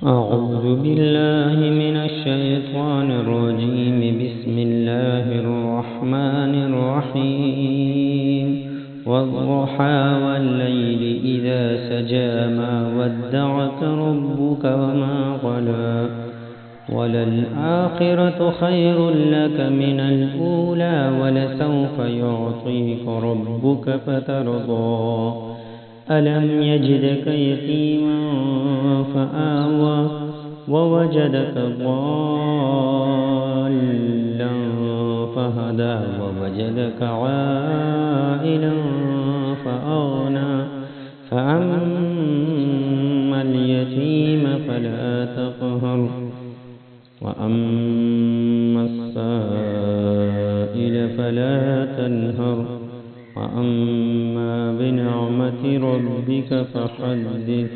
أعوذ بالله من الشيطان الرجيم. بسم الله الرحمن الرحيم. والضحى والليل إذا سجى ما ودعك ربك وما قلى وللآخرة خير لك من الأولى ولسوف يعطيك ربك فترضى. ألم يجدك يتيما فآوى ووجدك ضالا فهدى ووجدك عائلا فأغنى فأما اليتيم فلا تقهر وأما السائل فلا تنهر وأما بنعمة ربك فحدث.